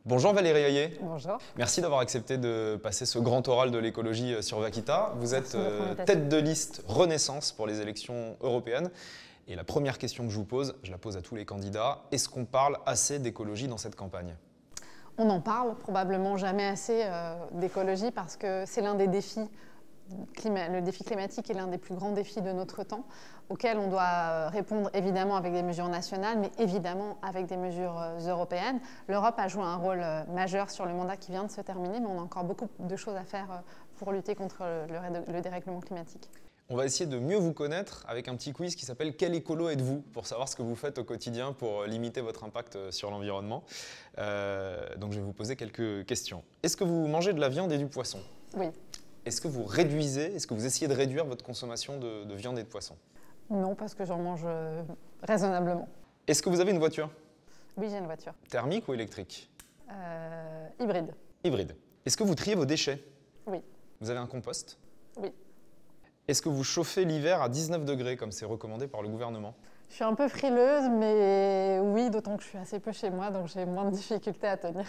Bonjour Valérie Hayet. Bonjour. Merci d'avoir accepté de passer ce grand oral de l'écologie sur Vaquita. Vous êtes tête de liste Renaissance pour les élections européennes. Et la première question que je vous pose, je la pose à tous les candidats, est-ce qu'on parle assez d'écologie dans cette campagne ? On en parle probablement jamais assez d'écologie parce que c'est l'un des défis. Le défi climatique est l'un des plus grands défis de notre temps, auquel on doit répondre évidemment avec des mesures nationales, mais évidemment avec des mesures européennes. L'Europe a joué un rôle majeur sur le mandat qui vient de se terminer, mais on a encore beaucoup de choses à faire pour lutter contre le dérèglement climatique. On va essayer de mieux vous connaître avec un petit quiz qui s'appelle « Quel écolo êtes-vous ?» pour savoir ce que vous faites au quotidien pour limiter votre impact sur l'environnement. Donc je vais vous poser quelques questions. Est-ce que vous mangez de la viande et du poisson ? Oui. Est-ce que vous réduisez, est-ce que vous essayez de réduire votre consommation de viande et de poisson ? Non, parce que j'en mange raisonnablement. Est-ce que vous avez une voiture ? Oui, j'ai une voiture. Thermique ou électrique ? Hybride. Hybride. Est-ce que vous triez vos déchets ? Oui. Vous avez un compost ? Oui. Est-ce que vous chauffez l'hiver à 19 degrés comme c'est recommandé par le gouvernement ? Je suis un peu frileuse, mais oui, d'autant que je suis assez peu chez moi, donc j'ai moins de difficultés à tenir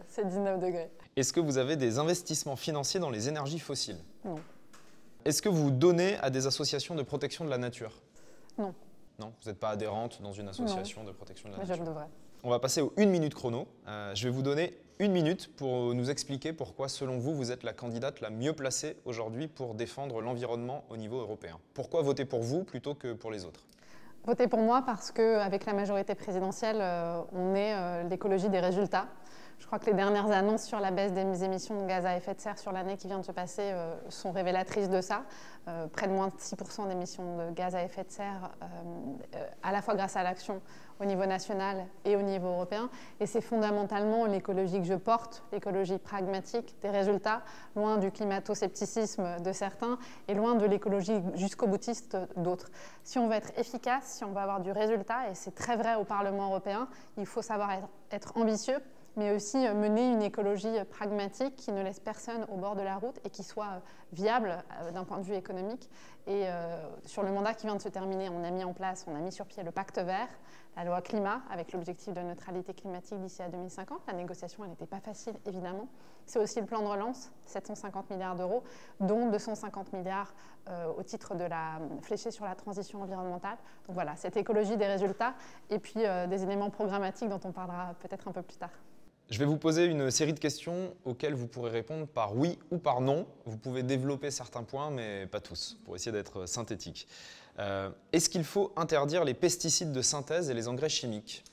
ces 19 degrés. Est-ce que vous avez des investissements financiers dans les énergies fossiles ? Non. Est-ce que vous donnez à des associations de protection de la nature ? Non. Non, vous n'êtes pas adhérente dans une association de protection de la mais nature. je le devrais. On va passer aux 1 minute chrono. Je vais vous donner 1 minute pour nous expliquer pourquoi, selon vous, vous êtes la candidate la mieux placée aujourd'hui pour défendre l'environnement au niveau européen. Pourquoi voter pour vous plutôt que pour les autres ? Voter pour moi parce qu'avec la majorité présidentielle, on est l'écologie des résultats. Je crois que les dernières annonces sur la baisse des émissions de gaz à effet de serre sur l'année qui vient de se passer sont révélatrices de ça. Près de moins de 6% d'émissions de gaz à effet de serre, à la fois grâce à l'action au niveau national et au niveau européen. Et c'est fondamentalement l'écologie que je porte, l'écologie pragmatique des résultats, loin du climato-scepticisme de certains et loin de l'écologie jusqu'au boutiste d'autres. Si on veut être efficace, si on veut avoir du résultat, et c'est très vrai au Parlement européen, il faut savoir être ambitieux, mais aussi mener une écologie pragmatique qui ne laisse personne au bord de la route et qui soit viable d'un point de vue économique. Et sur le mandat qui vient de se terminer, on a mis sur pied le pacte vert, la loi climat, avec l'objectif de neutralité climatique d'ici à 2050. La négociation, elle n'était pas facile, évidemment. C'est aussi le plan de relance, 750 milliards d'euros, dont 250 milliards au titre de la fléchée sur la transition environnementale. Donc voilà, cette écologie des résultats et puis des éléments programmatiques dont on parlera peut-être un peu plus tard. Je vais vous poser une série de questions auxquelles vous pourrez répondre par oui ou par non. Vous pouvez développer certains points, mais pas tous, pour essayer d'être synthétique. Est-ce qu'il faut interdire les pesticides de synthèse et les engrais chimiques ?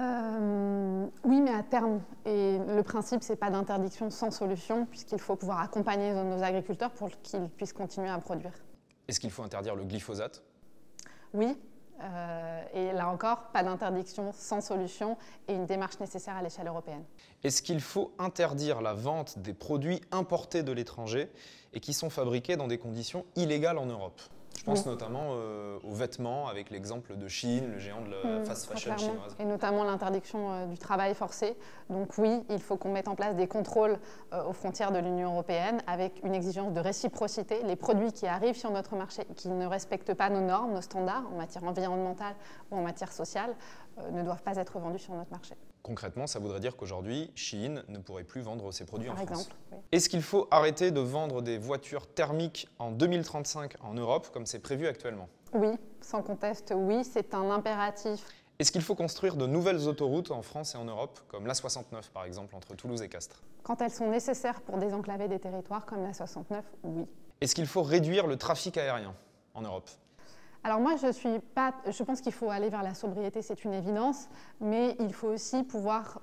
Oui, mais à terme. Et le principe, ce n'est pas d'interdiction sans solution, puisqu'il faut pouvoir accompagner nos agriculteurs pour qu'ils puissent continuer à produire. Est-ce qu'il faut interdire le glyphosate ? Oui. Et là encore, pas d'interdiction sans solution et une démarche nécessaire à l'échelle européenne. Est-ce qu'il faut interdire la vente des produits importés de l'étranger et qui sont fabriqués dans des conditions illégales en Europe ? Je pense notamment aux vêtements, avec l'exemple de Shein, le géant de la fast fashion chinoise. Et notamment l'interdiction du travail forcé. Donc oui, il faut qu'on mette en place des contrôles aux frontières de l'Union européenne avec une exigence de réciprocité. Les produits qui arrivent sur notre marché et qui ne respectent pas nos normes, nos standards en matière environnementale ou en matière sociale ne doivent pas être vendus sur notre marché. Concrètement, ça voudrait dire qu'aujourd'hui, Shein ne pourrait plus vendre ses produits en France. Par exemple, oui. Est-ce qu'il faut arrêter de vendre des voitures thermiques en 2035 en Europe, comme c'est prévu actuellement ? Oui, sans conteste, oui, c'est un impératif. Est-ce qu'il faut construire de nouvelles autoroutes en France et en Europe, comme l'A69 par exemple, entre Toulouse et Castres ? Quand elles sont nécessaires pour désenclaver des territoires comme l'A69, oui. Est-ce qu'il faut réduire le trafic aérien en Europe ? Alors moi, je pense qu'il faut aller vers la sobriété, c'est une évidence, mais il faut aussi pouvoir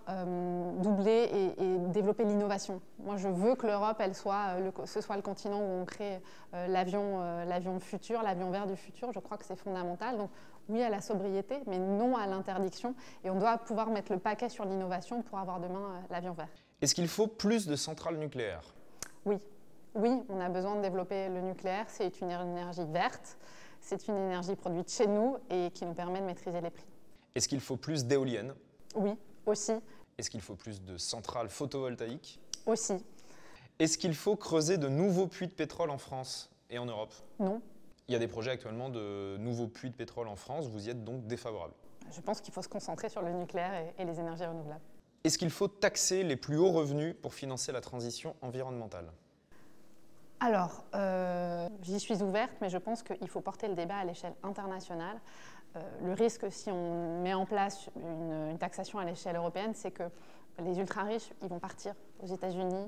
doubler et développer l'innovation. Moi, je veux que l'Europe, ce soit le continent où on crée l'avion futur, l'avion vert du futur. Je crois que c'est fondamental. Donc oui à la sobriété, mais non à l'interdiction. Et on doit pouvoir mettre le paquet sur l'innovation pour avoir demain l'avion vert. Est-ce qu'il faut plus de centrales nucléaires ? Oui. Oui, on a besoin de développer le nucléaire. C'est une énergie verte. C'est une énergie produite chez nous et qui nous permet de maîtriser les prix. Est-ce qu'il faut plus d'éoliennes ? Oui, aussi. Est-ce qu'il faut plus de centrales photovoltaïques ? Aussi. Est-ce qu'il faut creuser de nouveaux puits de pétrole en France et en Europe ? Non. Il y a des projets actuellement de nouveaux puits de pétrole en France, vous y êtes donc défavorable ? Je pense qu'il faut se concentrer sur le nucléaire et les énergies renouvelables. Est-ce qu'il faut taxer les plus hauts revenus pour financer la transition environnementale? Alors, j'y suis ouverte, mais je pense qu'il faut porter le débat à l'échelle internationale. Le risque, si on met en place une taxation à l'échelle européenne, c'est que les ultra-riches, ils vont partir aux États-Unis,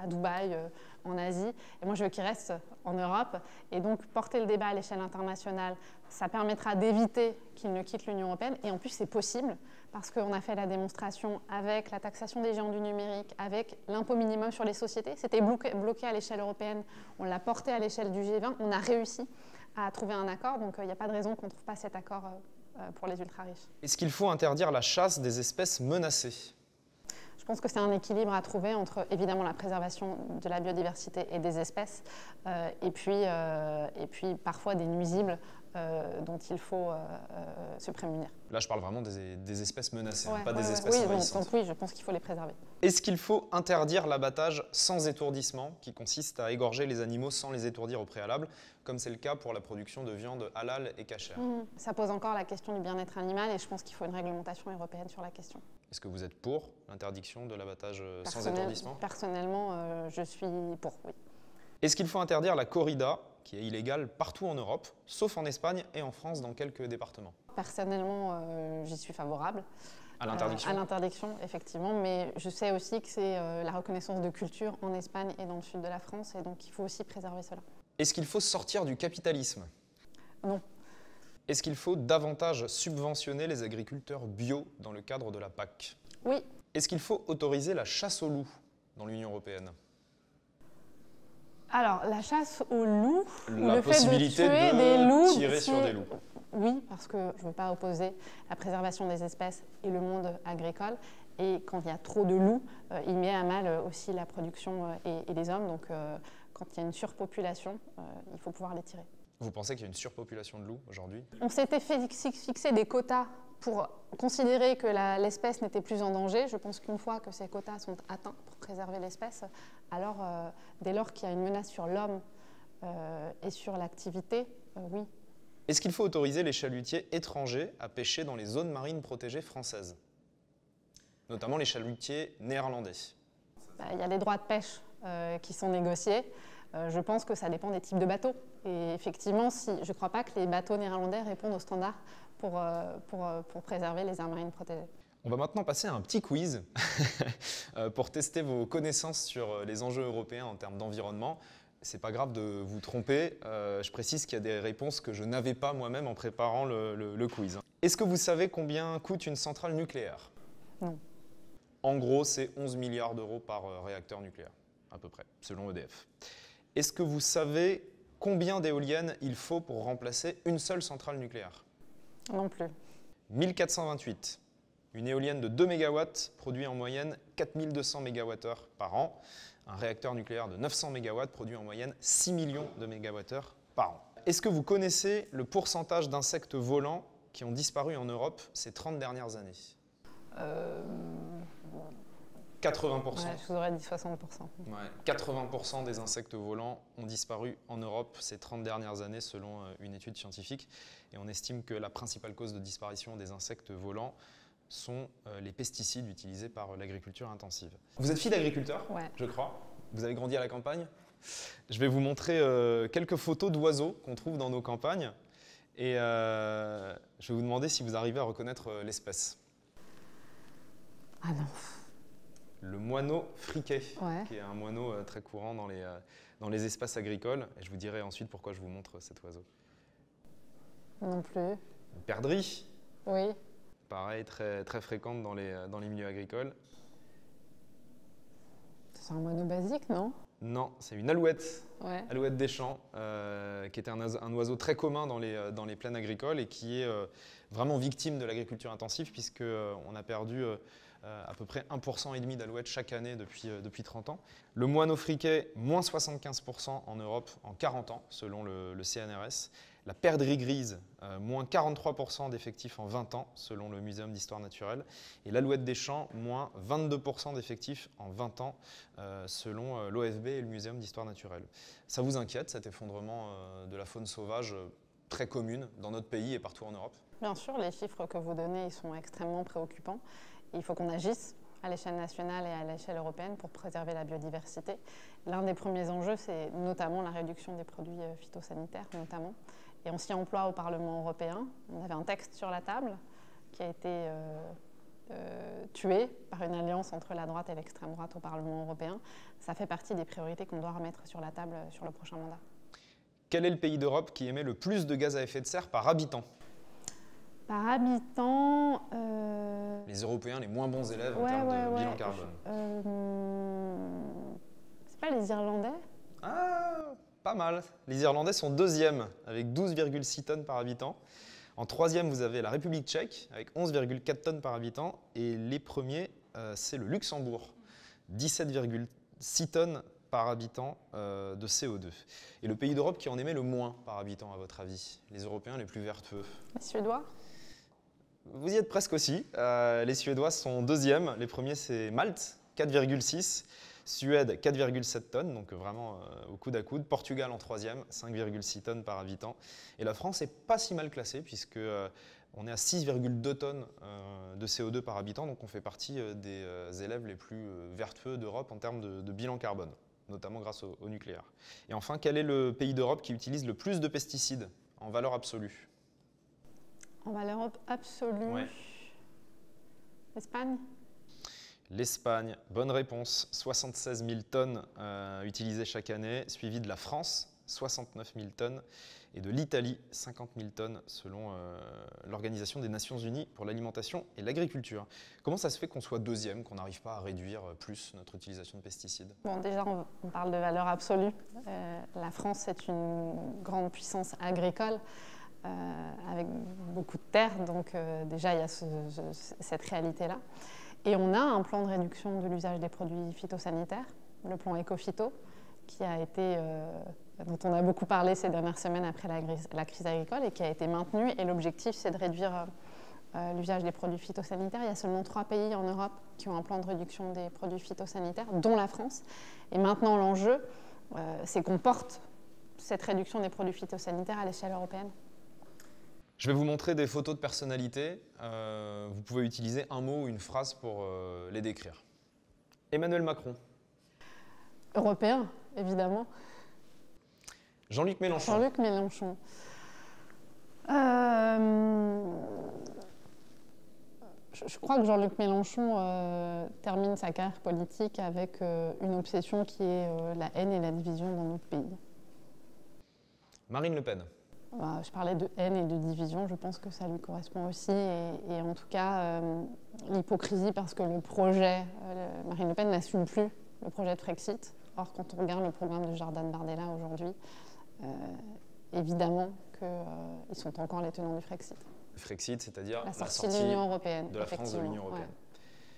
à Dubaï, en Asie. Et moi, je veux qu'ils restent en Europe. Et donc, porter le débat à l'échelle internationale, ça permettra d'éviter qu'ils ne quittent l'Union européenne. Et en plus, c'est possible parce qu'on a fait la démonstration avec la taxation des géants du numérique, avec l'impôt minimum sur les sociétés. C'était bloqué à l'échelle européenne. On l'a porté à l'échelle du G20. On a réussi à trouver un accord. Donc, il n'y a pas de raison qu'on ne trouve pas cet accord pour les ultra-riches. Est-ce qu'il faut interdire la chasse des espèces menacées? Je pense que c'est un équilibre à trouver entre évidemment la préservation de la biodiversité et des espèces et puis parfois des nuisibles dont il faut se prémunir. Là, je parle vraiment des espèces menacées, pas des ouais. espèces Oui, envahissantes. donc oui, je pense qu'il faut les préserver. Est-ce qu'il faut interdire l'abattage sans étourdissement, qui consiste à égorger les animaux sans les étourdir au préalable, comme c'est le cas pour la production de viande halal et cachère? Ça pose encore la question du bien-être animal et je pense qu'il faut une réglementation européenne sur la question. Est-ce que vous êtes pour l'interdiction de l'abattage sans étourdissement? Personnellement, je suis pour, oui. Est-ce qu'il faut interdire la corrida, qui est illégale partout en Europe, sauf en Espagne et en France dans quelques départements? Personnellement, j'y suis favorable. À l'interdiction? À l'interdiction, effectivement, mais je sais aussi que c'est la reconnaissance de culture en Espagne et dans le sud de la France, et donc il faut aussi préserver cela. Est-ce qu'il faut sortir du capitalisme? Non. Est-ce qu'il faut davantage subventionner les agriculteurs bio dans le cadre de la PAC? Oui. Est-ce qu'il faut autoriser la chasse aux loups dans l'Union européenne? Alors, la chasse aux loups, la possibilité fait de tuer des loups, tirer sur des loups. Oui, parce que je ne veux pas opposer la préservation des espèces et le monde agricole. Et quand il y a trop de loups, il met à mal aussi la production et les hommes. Donc, quand il y a une surpopulation, il faut pouvoir les tirer. Vous pensez qu'il y a une surpopulation de loups aujourd'hui? On s'était fixé des quotas pour considérer que l'espèce n'était plus en danger. Je pense qu'une fois que ces quotas sont atteints pour préserver l'espèce, alors dès lors qu'il y a une menace sur l'homme et sur l'activité, oui. Est-ce qu'il faut autoriser les chalutiers étrangers à pêcher dans les zones marines protégées françaises, notamment les chalutiers néerlandais? Il y a des droits de pêche qui sont négociés. Je pense que ça dépend des types de bateaux. Et effectivement, je ne crois pas que les bateaux néerlandais répondent aux standards pour préserver les aires marines protégées. On va maintenant passer à un petit quiz pour tester vos connaissances sur les enjeux européens en termes d'environnement. C'est pas grave de vous tromper, je précise qu'il y a des réponses que je n'avais pas moi-même en préparant le quiz. Est-ce que vous savez combien coûte une centrale nucléaire? Non. En gros, c'est 11 milliards d'euros par réacteur nucléaire, à peu près, selon EDF. Est-ce que vous savez combien d'éoliennes il faut pour remplacer une seule centrale nucléaire? Non plus. 1428. Une éolienne de 2 MW produit en moyenne 4200 MWh par an. Un réacteur nucléaire de 900 MW produit en moyenne 6 millions de MWh par an. Est-ce que vous connaissez le pourcentage d'insectes volants qui ont disparu en Europe ces 30 dernières années? 80%. Ouais, je vous aurais dit 60%. Ouais, 80% des insectes volants ont disparu en Europe ces 30 dernières années selon une étude scientifique. Et on estime que la principale cause de disparition des insectes volants sont les pesticides utilisés par l'agriculture intensive. Vous êtes fille d'agriculteur, ouais. Je crois. Vous avez grandi à la campagne. Je vais vous montrer quelques photos d'oiseaux qu'on trouve dans nos campagnes. Et je vais vous demander si vous arrivez à reconnaître l'espèce. Ah non. Le moineau friquet, ouais. Qui est un moineau très courant dans les espaces agricoles. Et je vous dirai ensuite pourquoi je vous montre cet oiseau. Non plus. Une perdrix. Oui. Pareil, très, très fréquente dans les milieux agricoles. C'est un moineau basique, non? Non, c'est une alouette. Ouais. Alouette des champs, qui était un oiseau très commun dans les plaines agricoles et qui est vraiment victime de l'agriculture intensive puisqu'on a perdu à peu près 1,5% d'alouettes chaque année depuis 30 ans. Le moineau friquet, moins 75% en Europe en 40 ans, selon le CNRS. La perdrix grise, moins 43% d'effectifs en 20 ans, selon le Muséum d'histoire naturelle. Et l'alouette des champs, moins 22% d'effectifs en 20 ans, selon l'OFB et le Muséum d'histoire naturelle. Ça vous inquiète, cet effondrement de la faune sauvage très commune dans notre pays et partout en Europe? Bien sûr, les chiffres que vous donnez ils sont extrêmement préoccupants. Il faut qu'on agisse. à l'échelle nationale et à l'échelle européenne pour préserver la biodiversité. L'un des premiers enjeux, c'est notamment la réduction des produits phytosanitaires, notamment. Et on s'y emploie au Parlement européen. On avait un texte sur la table qui a été tué par une alliance entre la droite et l'extrême droite au Parlement européen. Ça fait partie des priorités qu'on doit remettre sur la table sur le prochain mandat. Quel est le pays d'Europe qui émet le plus de gaz à effet de serre par habitant? Par habitant... Les Européens les moins bons élèves en termes de bilan carbone. C'est pas les Irlandais? Ah, pas mal. Les Irlandais sont deuxièmes avec 12,6 tonnes par habitant. En troisième, vous avez la République tchèque avec 11,4 tonnes par habitant. Et les premiers, c'est le Luxembourg, 17,6 tonnes par habitant de CO2. Et le pays d'Europe qui en émet le moins par habitant, à votre avis? Les Européens les plus vertueux? Les Suédois? Vous y êtes presque aussi. Les Suédois sont deuxièmes. Les premiers, c'est Malte, 4,6. Suède, 4,7 tonnes, donc vraiment au coude à coude. Portugal en troisième, 5,6 tonnes par habitant. Et la France n'est pas si mal classée, puisque on est à 6,2 tonnes de CO2 par habitant, donc on fait partie des élèves les plus vertueux d'Europe en termes de bilan carbone, notamment grâce au nucléaire. Et enfin, quel est le pays d'Europe qui utilise le plus de pesticides en valeur absolue? En valeur absolue, ouais. L'Espagne? L'Espagne, bonne réponse, 76 000 tonnes utilisées chaque année, suivi de la France, 69 000 tonnes, et de l'Italie, 50 000 tonnes, selon l'Organisation des Nations Unies pour l'alimentation et l'agriculture. Comment ça se fait qu'on soit deuxième, qu'on n'arrive pas à réduire plus notre utilisation de pesticides? Bon, déjà, on parle de valeur absolue. La France est une grande puissance agricole, avec beaucoup de terres, donc déjà, il y a cette réalité-là. Et on a un plan de réduction de l'usage des produits phytosanitaires, le plan Éco-Phyto, qui a été, dont on a beaucoup parlé ces dernières semaines après la crise agricole et qui a été maintenu. Et l'objectif, c'est de réduire l'usage des produits phytosanitaires. Il y a seulement 3 pays en Europe qui ont un plan de réduction des produits phytosanitaires, dont la France. Et maintenant, l'enjeu, c'est qu'on porte cette réduction des produits phytosanitaires à l'échelle européenne. Je vais vous montrer des photos de personnalités. Vous pouvez utiliser un mot ou une phrase pour les décrire. Emmanuel Macron. Européen, évidemment. Jean-Luc Mélenchon. Jean-Luc Mélenchon. Je crois que Jean-Luc Mélenchon termine sa carrière politique avec une obsession qui est la haine et la division dans notre pays. Marine Le Pen. Je parlais de haine et de division, je pense que ça lui correspond aussi. Et en tout cas, l'hypocrisie parce que le projet, Marine Le Pen n'assume plus le projet de Frexit. Or, quand on regarde le programme de Jordan Bardella aujourd'hui, évidemment qu'ils sont encore les tenants du Frexit. Le Frexit, c'est-à-dire la sortie de l'Union européenne. De la France de l'Union européenne. Ouais.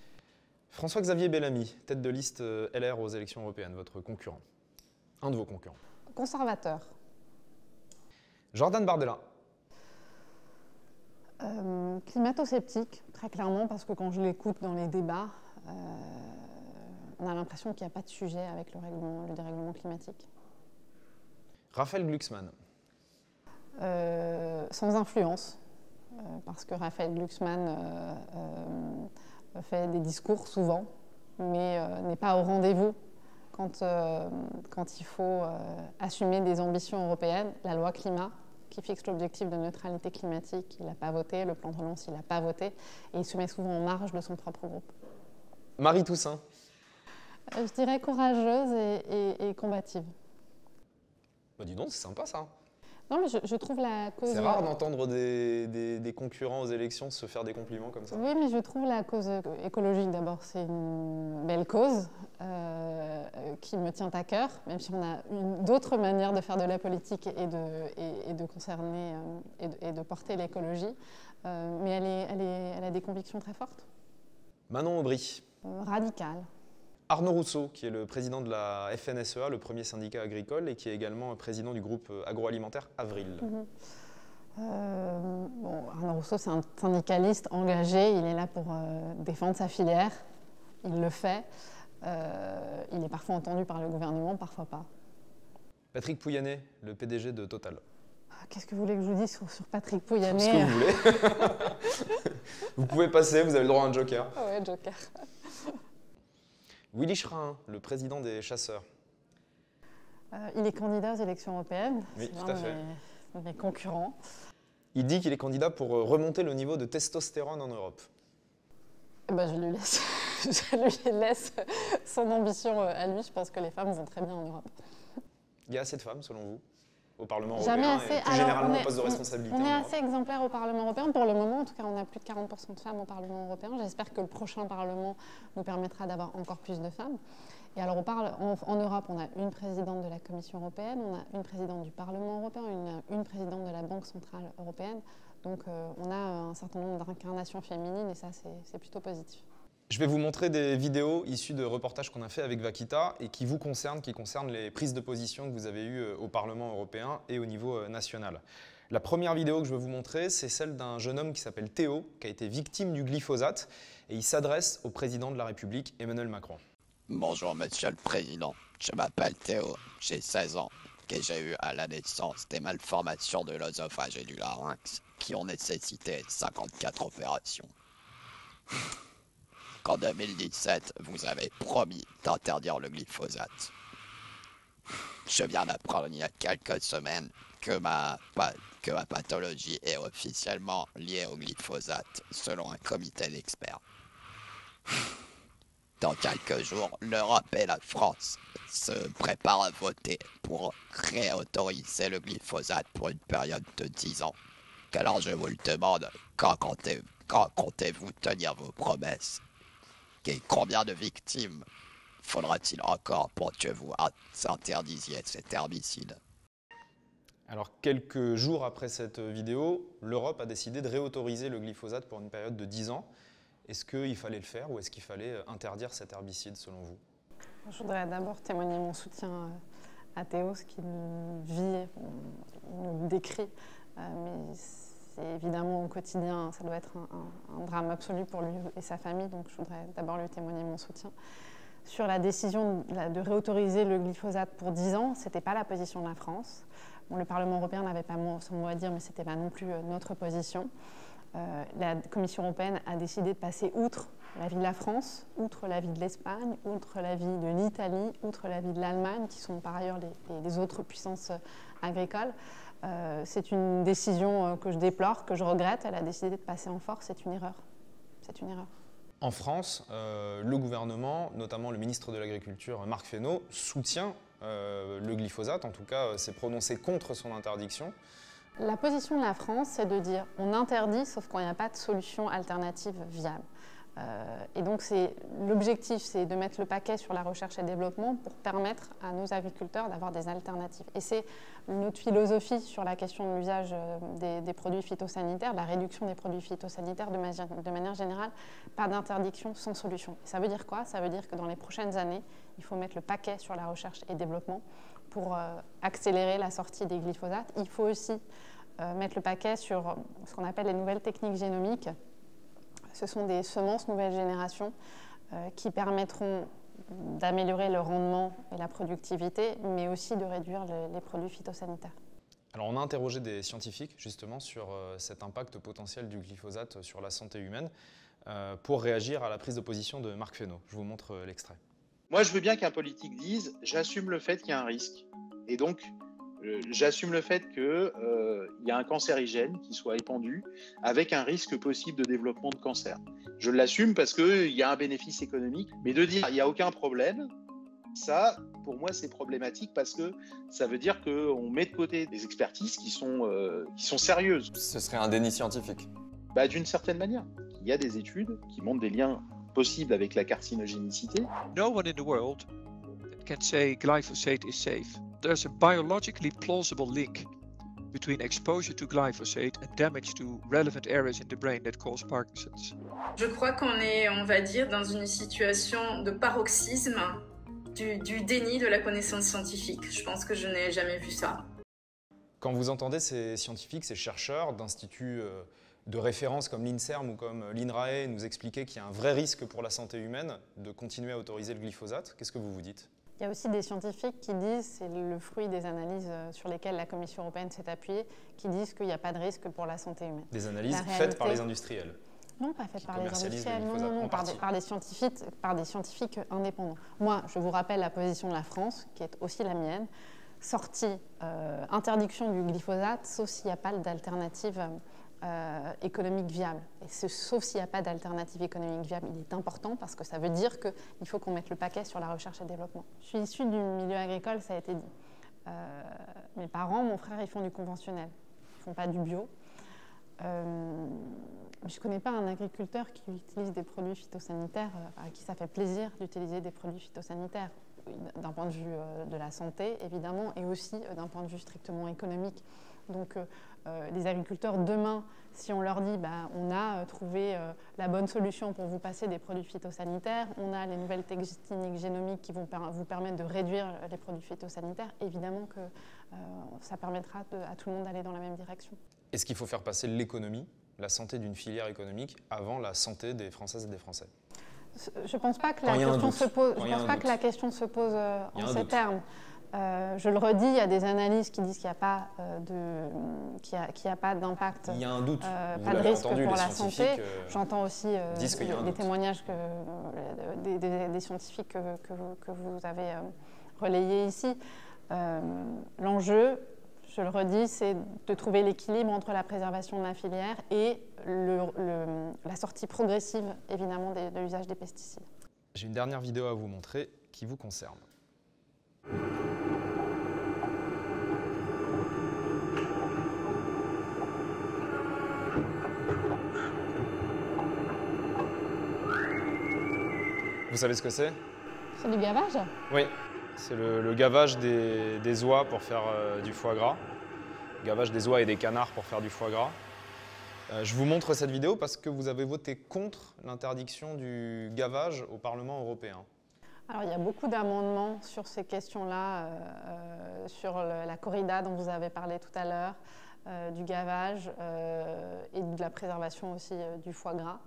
François-Xavier Bellamy, tête de liste LR aux élections européennes, votre concurrent. Un de vos concurrents. Conservateur. Jordan Bardella. Climato-sceptique, très clairement, parce que quand je l'écoute dans les débats, on a l'impression qu'il n'y a pas de sujet avec le dérèglement climatique. Raphaël Glucksmann. Sans influence, parce que Raphaël Glucksmann fait des discours souvent, mais n'est pas au rendez-vous quand il faut assumer des ambitions européennes. La loi climat, qui fixe l'objectif de neutralité climatique, il n'a pas voté. Le plan de relance, il n'a pas voté. Et il se met souvent en marge de son propre groupe. Marie Toussaint. Je dirais courageuse et combative. Bah dis donc, c'est sympa ça. Non, mais je trouve la cause... C'est rare d'entendre des concurrents aux élections se faire des compliments comme ça. Oui, mais je trouve la cause écologique, d'abord, c'est une belle cause qui me tient à cœur, même si on a d'autres manières de faire de la politique et de concerner et de porter l'écologie. Mais elle a des convictions très fortes. Manon Aubry. Radicale. Arnaud Rousseau, qui est le président de la FNSEA, le premier syndicat agricole, et qui est également président du groupe agroalimentaire Avril. Arnaud Rousseau, c'est un syndicaliste engagé, il est là pour défendre sa filière, il le fait. Il est parfois entendu par le gouvernement, parfois pas. Patrick Pouyanné, le PDG de Total. Qu'est-ce que vous voulez que je vous dise sur Patrick Pouyanné? Ce que vous voulez. Vous pouvez passer, vous avez le droit à un joker. Ouais, joker. Willy Schrein, le président des chasseurs. Il est candidat aux élections européennes. Oui, tout à fait. C'est mes concurrents. Il dit qu'il est candidat pour remonter le niveau de testostérone en Europe. Eh ben, je lui laisse son ambition à lui. Je pense que les femmes vont très bien en Europe. Il y a assez de femmes, selon vous, au Parlement Jamais européen assez. et plus généralement au poste de responsabilité On est en Europe. assez exemplaires au Parlement européen. Pour le moment, en tout cas, on a plus de 40% de femmes au Parlement européen. J'espère que le prochain Parlement nous permettra d'avoir encore plus de femmes. Et alors, en Europe, on a une présidente de la Commission européenne, on a une présidente du Parlement européen, une présidente de la Banque centrale européenne. Donc, on a un certain nombre d'incarnations féminines et ça, c'est plutôt positif. Je vais vous montrer des vidéos issues de reportages qu'on a fait avec Vaquita et qui vous concernent, les prises de position que vous avez eues au Parlement européen et au niveau national. La première vidéo que je veux vous montrer, c'est celle d'un jeune homme qui s'appelle Théo, qui a été victime du glyphosate, et il s'adresse au président de la République, Emmanuel Macron. Bonjour Monsieur le Président, je m'appelle Théo, j'ai 16 ans et j'ai eu à la naissance des malformations de l'œsophage et du larynx qui ont nécessité 54 opérations. Qu'en 2017, vous avez promis d'interdire le glyphosate. Je viens d'apprendre il y a quelques semaines que ma pathologie est officiellement liée au glyphosate, selon un comité d'experts. Dans quelques jours, l'Europe et la France se préparent à voter pour réautoriser le glyphosate pour une période de 10 ans. Alors je vous le demande, quand comptez-vous tenir vos promesses? Et combien de victimes faudra-t-il encore pour que vous interdisiez cet herbicide? Alors, quelques jours après cette vidéo, l'Europe a décidé de réautoriser le glyphosate pour une période de 10 ans. Est-ce qu'il fallait le faire ou est-ce qu'il fallait interdire cet herbicide selon vous? Je voudrais d'abord témoigner mon soutien à Théo, ce qu'il vit, nous décrit. Mais c'est évidemment au quotidien, ça doit être un drame absolu pour lui et sa famille, donc je voudrais d'abord lui témoigner mon soutien. Sur la décision de réautoriser le glyphosate pour 10 ans, ce n'était pas la position de la France. Bon, le Parlement européen n'avait pas son mot à dire, mais ce n'était pas non plus notre position. La Commission européenne a décidé de passer outre l'avis de la France, outre l'avis de l'Espagne, outre l'avis de l'Italie, outre l'avis de l'Allemagne, qui sont par ailleurs les autres puissances agricoles. C'est une décision que je déplore, que je regrette. Elle a décidé de passer en force, c'est une erreur. C'est une erreur. En France, le gouvernement, notamment le ministre de l'Agriculture, Marc Fesneau, soutient le glyphosate, en tout cas s'est prononcé contre son interdiction. La position de la France, c'est de dire on interdit, sauf quand il n'y a pas de solution alternative viable. Et donc l'objectif, c'est de mettre le paquet sur la recherche et le développement pour permettre à nos agriculteurs d'avoir des alternatives. Et c'est notre philosophie sur la question de l'usage des produits phytosanitaires, de la réduction des produits phytosanitaires de manière générale, pas d'interdiction sans solution. Et ça veut dire quoi? Ça veut dire que dans les prochaines années, il faut mettre le paquet sur la recherche et le développement pour accélérer la sortie des glyphosates. Il faut aussi mettre le paquet sur ce qu'on appelle les nouvelles techniques génomiques. Ce sont des semences nouvelle génération qui permettront d'améliorer le rendement et la productivité, mais aussi de réduire les produits phytosanitaires. Alors on a interrogé des scientifiques justement sur cet impact potentiel du glyphosate sur la santé humaine pour réagir à la prise de position de Marc Fesneau. Je vous montre l'extrait. Moi, je veux bien qu'un politique dise « j'assume le fait qu'il y a un risque ». Et donc, j'assume le fait qu'il y a un cancérigène qui soit répandu avec un risque possible de développement de cancer. Je l'assume parce qu'il y a un bénéfice économique. Mais de dire « il n'y a aucun problème », ça, pour moi, c'est problématique parce que ça veut dire qu'on met de côté des expertises qui sont sérieuses. Ce serait un déni scientifique. D'une certaine manière. Il y a des études qui montrent des liens possible avec la carcinogénicité. No one in the world can say glyphosate is safe. There's a biologically plausible link between exposure to glyphosate and damage to relevant areas in the brain that cause Parkinson's. Je crois qu'on est, on va dire, dans une situation de paroxysme du déni de la connaissance scientifique. Je pense que je n'ai jamais vu ça. Quand vous entendez ces scientifiques, ces chercheurs d'instituts de référence comme l'INSERM ou comme l'INRAE nous expliquer qu'il y a un vrai risque pour la santé humaine de continuer à autoriser le glyphosate, qu'est-ce que vous vous dites? Il y a aussi des scientifiques qui disent, c'est le fruit des analyses sur lesquelles la Commission européenne s'est appuyée, qui disent qu'il n'y a pas de risque pour la santé humaine. Des analyses faites par les industriels? Non, pas fait par les commercialisent le industriels, non, glyphosate, non, en partie. par des scientifiques indépendants. Moi, je vous rappelle la position de la France, qui est aussi la mienne. Sortie, interdiction du glyphosate, sauf s'il n'y a pas d'alternative économique viable. Et sauf s'il n'y a pas d'alternative économique viable, il est important parce que ça veut dire qu'il faut qu'on mette le paquet sur la recherche et le développement. Je suis issue du milieu agricole, ça a été dit. Mes parents, mon frère, ils font du conventionnel. Ils ne font pas du bio. Je ne connais pas un agriculteur qui utilise des produits phytosanitaires, à qui ça fait plaisir d'utiliser des produits phytosanitaires, d'un point de vue de la santé, évidemment, et aussi d'un point de vue strictement économique. Donc, les agriculteurs, demain, si on leur dit on a trouvé la bonne solution pour vous passer des produits phytosanitaires, on a les nouvelles techniques génomiques qui vont vous permettre de réduire les produits phytosanitaires, évidemment que ça permettra à tout le monde d'aller dans la même direction. Est-ce qu'il faut faire passer l'économie, la santé d'une filière économique, avant la santé des Françaises et des Français? Je ne pense pas que la question se pose en ces termes. Je le redis, il y a des analyses qui disent qu'il n'y a pas d'impact, il y a un doute. pas de risque pour la santé. J'entends aussi les témoignages des scientifiques que vous avez relayés ici. L'enjeu, je le redis, c'est de trouver l'équilibre entre la préservation de la filière et la sortie progressive, évidemment, de l'usage des pesticides. J'ai une dernière vidéo à vous montrer qui vous concerne. Vous savez ce que c'est? C'est du gavage? Oui, c'est le gavage des oies pour faire du foie gras. Gavage des oies et des canards pour faire du foie gras. Je vous montre cette vidéo parce que vous avez voté contre l'interdiction du gavage au Parlement européen. Alors, il y a beaucoup d'amendements sur ces questions-là, sur la corrida dont vous avez parlé tout à l'heure, du gavage et de la préservation aussi du foie gras.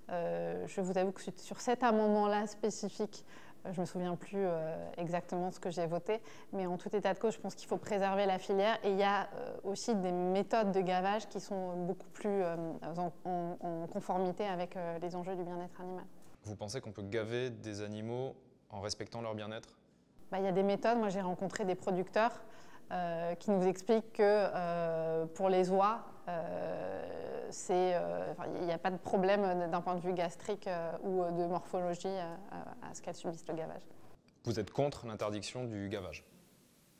Je vous avoue que sur cet amendement-là spécifique, je ne me souviens plus exactement ce que j'ai voté, mais en tout état de cause, je pense qu'il faut préserver la filière. Et il y a aussi des méthodes de gavage qui sont beaucoup plus en conformité avec les enjeux du bien-être animal. Vous pensez qu'on peut gaver des animaux en respectant leur bien-être? Il y a des méthodes. Moi, j'ai rencontré des producteurs qui nous expliquent que pour les oies, il n'y a pas de problème d'un point de vue gastrique ou de morphologie à ce qu'elles subissent le gavage. Vous êtes contre l'interdiction du gavage.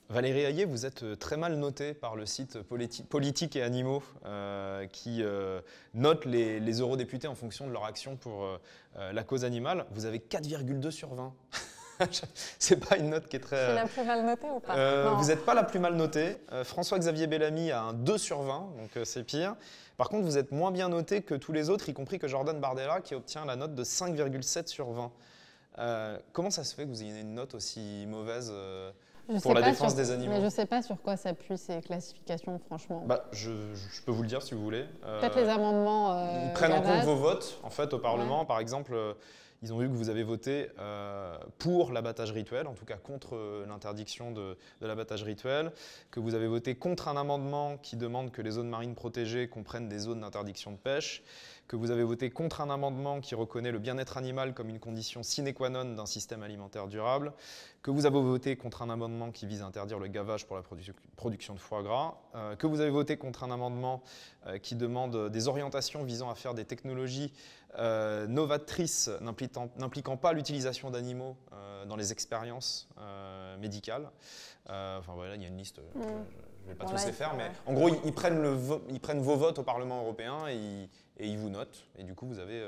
Valérie Hayet, vous êtes très mal notée par le site Politique et Animaux qui note les eurodéputés en fonction de leur action pour la cause animale. Vous avez 4,2 sur 20. C'est pas une note qui est très... Je suis la plus mal notée ou pas? Vous n'êtes pas la plus mal notée. François-Xavier Bellamy a un 2 sur 20, donc c'est pire. Par contre, vous êtes moins bien noté que tous les autres, y compris que Jordan Bardella, qui obtient la note de 5,7 sur 20. Comment ça se fait que vous ayez une note aussi mauvaise pour la défense des animaux? Mais je ne sais pas sur quoi s'appuient ces classifications, franchement. Je peux vous le dire si vous voulez. Peut-être les amendements ils prennent en compte vos votes, en fait, au Parlement. Ouais. Par exemple, ils ont vu que vous avez voté pour l'abattage rituel, en tout cas contre l'interdiction de l'abattage rituel, que vous avez voté contre un amendement qui demande que les zones marines protégées comprennent des zones d'interdiction de pêche, que vous avez voté contre un amendement qui reconnaît le bien-être animal comme une condition sine qua non d'un système alimentaire durable, que vous avez voté contre un amendement qui vise à interdire le gavage pour la production de foie gras, que vous avez voté contre un amendement qui demande des orientations visant à faire des technologies novatrices n'impliquant pas l'utilisation d'animaux dans les expériences médicales. Enfin voilà, il y a une liste, je ne vais pas tous les faire, mais en gros, ils prennent vos votes au Parlement européen et ils vous notent. Et du coup, vous avez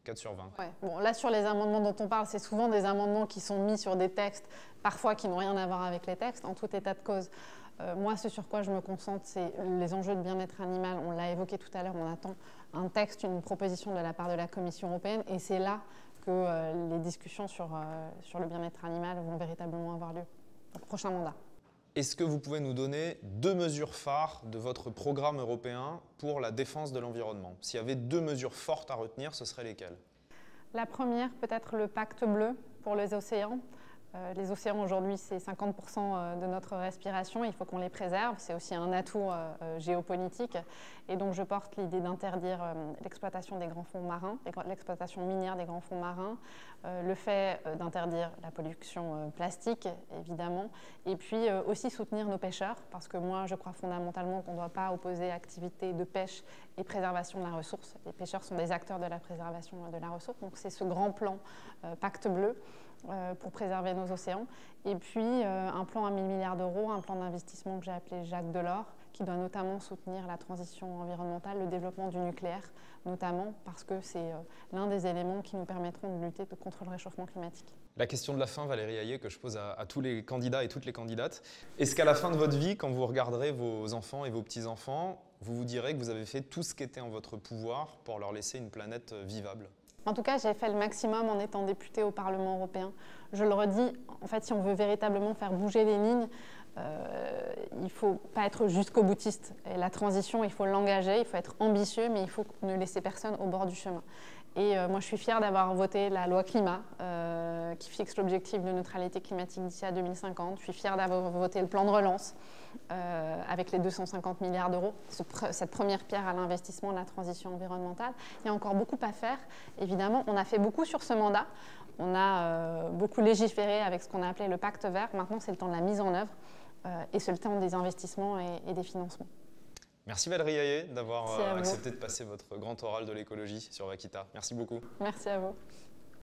4 sur 20. Ouais. Bon, là, sur les amendements dont on parle, c'est souvent des amendements qui sont mis sur des textes, parfois qui n'ont rien à voir avec les textes, en tout état de cause. Moi, ce sur quoi je me concentre, c'est les enjeux de bien-être animal. On l'a évoqué tout à l'heure, on attend un texte, une proposition de la part de la Commission européenne, et c'est là que les discussions sur le bien-être animal vont véritablement avoir lieu, au prochain mandat. Est-ce que vous pouvez nous donner 2 mesures phares de votre programme européen pour la défense de l'environnement? S'il y avait 2 mesures fortes à retenir, ce seraient lesquelles? La première, peut-être le pacte bleu pour les océans. Les océans aujourd'hui, c'est 50% de notre respiration. Il faut qu'on les préserve. C'est aussi un atout géopolitique. Et donc, je porte l'idée d'interdire l'exploitation des grands fonds marins, l'exploitation minière des grands fonds marins, le fait d'interdire la pollution plastique, évidemment, et puis aussi soutenir nos pêcheurs, parce que moi, je crois fondamentalement qu'on ne doit pas opposer activité de pêche et préservation de la ressource. Les pêcheurs sont des acteurs de la préservation de la ressource. Donc, c'est ce grand plan Pacte bleu pour préserver nos océans. Et puis, un plan à 1 000 milliards d'euros, un plan d'investissement que j'ai appelé Jacques Delors, qui doit notamment soutenir la transition environnementale, le développement du nucléaire, notamment parce que c'est l'un des éléments qui nous permettront de lutter contre le réchauffement climatique. La question de la fin, Valérie Hayé, que je pose à tous les candidats et toutes les candidates. Est-ce qu'à la fin de votre vie, quand vous regarderez vos enfants et vos petits-enfants, vous vous direz que vous avez fait tout ce qui était en votre pouvoir pour leur laisser une planète vivable ? En tout cas, j'ai fait le maximum en étant députée au Parlement européen. Je le redis, en fait, si on veut véritablement faire bouger les lignes, il ne faut pas être jusqu'au boutiste. Et la transition, il faut l'engager, il faut être ambitieux, mais il faut ne laisser personne au bord du chemin. Et moi, je suis fière d'avoir voté la loi climat qui fixe l'objectif de neutralité climatique d'ici à 2050. Je suis fière d'avoir voté le plan de relance avec les 250 milliards d'euros, cette première pierre à l'investissement de la transition environnementale. Il y a encore beaucoup à faire. Évidemment, on a fait beaucoup sur ce mandat. On a beaucoup légiféré avec ce qu'on a appelé le pacte vert. Maintenant, c'est le temps de la mise en œuvre et c'est le temps des investissements et des financements. Merci Valérie Hayé d'avoir accepté de passer votre grand oral de l'écologie sur Vaquita. Merci beaucoup. Merci à vous.